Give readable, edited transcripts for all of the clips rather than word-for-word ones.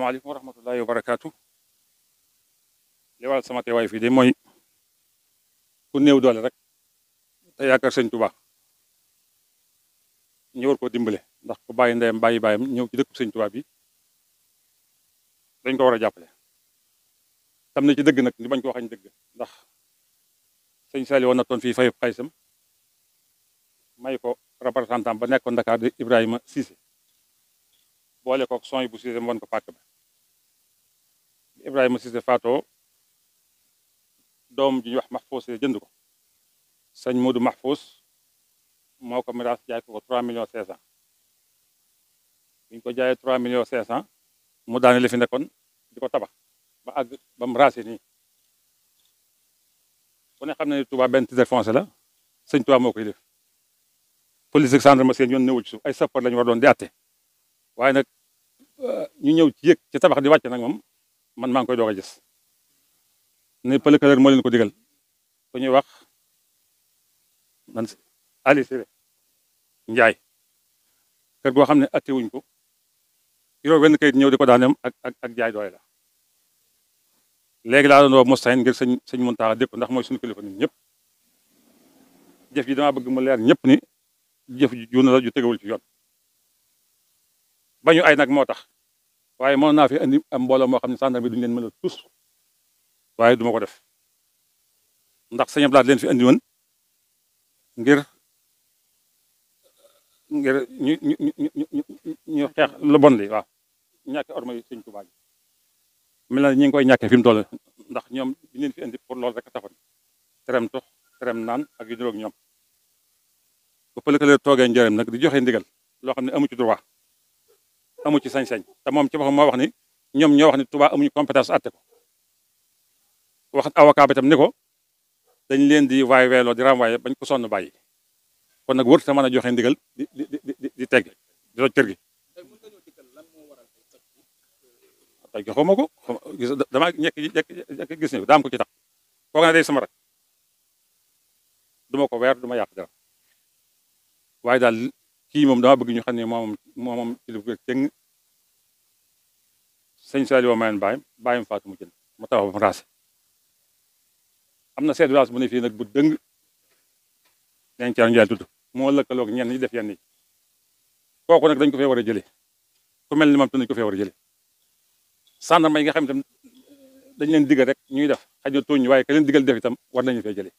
asalaamaaleykum wa rahmatullahi wa barakaatu. li waral sama teewaay fii de mooy ku néew doole rek te yaakaar sëñ Tuubaa ñu war koo dimbale ndax ku bàyyi ndeyam bàyyi bàyyam ñëw ci dëkk sëñ Tuubaa bi dañ ko war a jàppale. tam na ci dëgg nag ñu bañ ko waxañ dëgg ndax sëñ Saliou woon na toon fii fayub xaysam may ko représentant ba nekkoon Dakar di Ibrahima Cissé boole kook son yi bu Cissé mu won ko pàkk ba Ibrahima Cissé faatoo doom ji ñuy wax Mahfous jënd ko sëñ Modou Mahfous moo ko miraas jaay ko 3 millions 500 bi ñu ko jaayee 3 millions 500 mu daane li fi nekkoon di ko tabax ba àgg ba mu raase nii ku ne xam ne Touba benn titre foncier la sëñ Touba moo koy def police ak gendarmerie seen yoon newul ci suuf ay sapeur lañu war doon di àtte waaye nag ñu ñëw ci yëg ci tabax di wàcce nag moom man maa ngi koy doog a gis ne pëlëkëlër moo leen ko digal ku ñuy wax man Ali Siré Njaay kër goo xam ne atte wuñ ko yoroo benn kayit ñëw di ko daanem ak jaay doole la léegi laa doon woo Moustapha ngir sëñ Mountakha dégg ko ndax mooy suñu kilifa ñun ñëpp jëf ji damaa bëgg mu leer ñëpp ni jëf ji juuna la ju tegawul ci yoon bañu ay nag moo tax waaye mën naa fi andi am mbooloo moo xam ne sàndarma bi duñu leen mën a tus waaye duma ko def ndax sëñ Ablaat leen fi andi woon ngir ñu xeex lu bon li waaw ñàkke orma yi sëñ Tuubaa ji mel na ñi ngi koy ñàkkee fi mu toll ndax ñoom bi leen fi indi pour loolu rek a taxoon terem tox terem naan ak yu niroog ñoom bu pëlëkale toogee njëriñ nag di joxe ndigal loo xam ne amu ci droit amu ci sañ-sañ te moom ci boppam moo wax ni ñoom ñoo wax ni Tuubaa amuñu compétence atte ko wax avocat bi tam ni ko dañ leen di waay weeloo di renvoyé bañ ko sonn bàyyi kon nag wër ta mën a joxe ndigal di tegg di toj kër gi tey xawma ko gis damaa ñekk gis ni daam ko ci tax foog na day sama rek duma ko weer duma yàq dara waaye daal kii moom dama bëgg ñu xam ne moom ci lu cëng sëñ Saliou mayen bàyyam faatu mu jënd mu tabax ba mu raase am na seet village bu ne fii nag bu dëng dañ Ceerno Njaay tudd moo lëkkaloog ñenn ñi def yenn yi kooku nag dañ ko fee war a jëlee ku mel ni moom te dañ ko fee war a jëlee sàndarma yi nga xam itam dañ leen digal rek ñuy def xaj na tooñ waaye ka leen digal def itam war nañu fee jëlee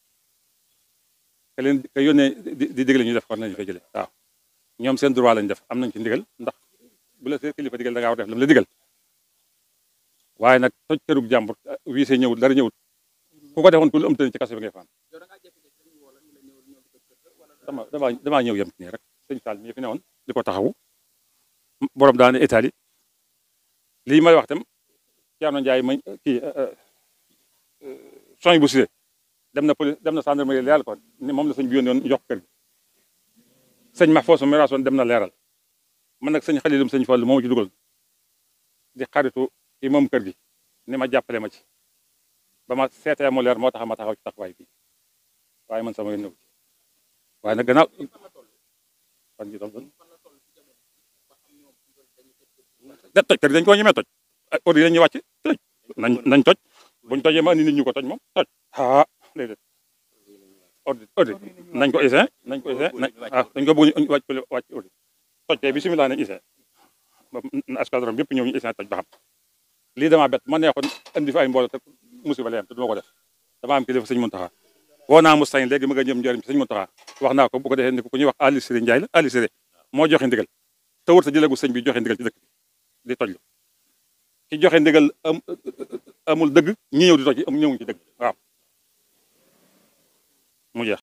ka yónnee di digal ñuy def war nañu fee jëlee waaw ñoom seen droit lañ def am nañ ci ndigal ndax bu la see kilifa digal da ngaa war def lam la digal waaye nag toj kërug jàmbur wiise ñëwut dara ñëwut ku ko defoon ku lu am tëni ci kaso bi ngay faan damaa ñëw yem ci nii rek sëñ Fall mi fi newoon di ko taxawu borom daane Italie lii may wax tam Ceerno Njaay ma kii soñ bu Cissé dem na police dem na gendarmerie leeral ko ni moom la sëñ bi yónni woon jox kër gi sëñ Mahfous mi rasoon dem na leeral man nag sëñ Xalilum sëñ Fall moom ci dugal di xaritu ki moom kër gi ni ma jàppale ma ci ba ma seetee mu leer moo tax ma taxaw ci taxawaay bi waaye man sama yoon ñëw ci waaye nag gannaaw fan ji doon da toj kër gi dañ koo ñemee toj ay ordre yi dañuy wàcc toj nañ toj buñ tojee ma andi nit ñu ko toj moom toj déedéet ordre nañ ko essayé dañ ko bëgg ñu wàcc ordre toj tey bisimilah nañ essayé ba escadron bi yëpp ñëw ñu essayé toj ba xam lii damaa bett ma neexoon andi fi ay mbooloo te musiba la yam te duma ko def dama am kilifa sëñ Mountakha woo naa Moustapha léegi ma nga jëm njëriñ ci sëñ Mountakha wax naa ko bu ko defee ni ku ñuy wax Ali Siré Njaay la Ali Siré moo joxe ndigal te wër ta jëleegu sëñ bi joxe ndigal ci dëkk bi di toj lu ci joxe ndigal amul dëgg ñi ñëw di toj am ñëwuñ ci dëgg waaw mu jeex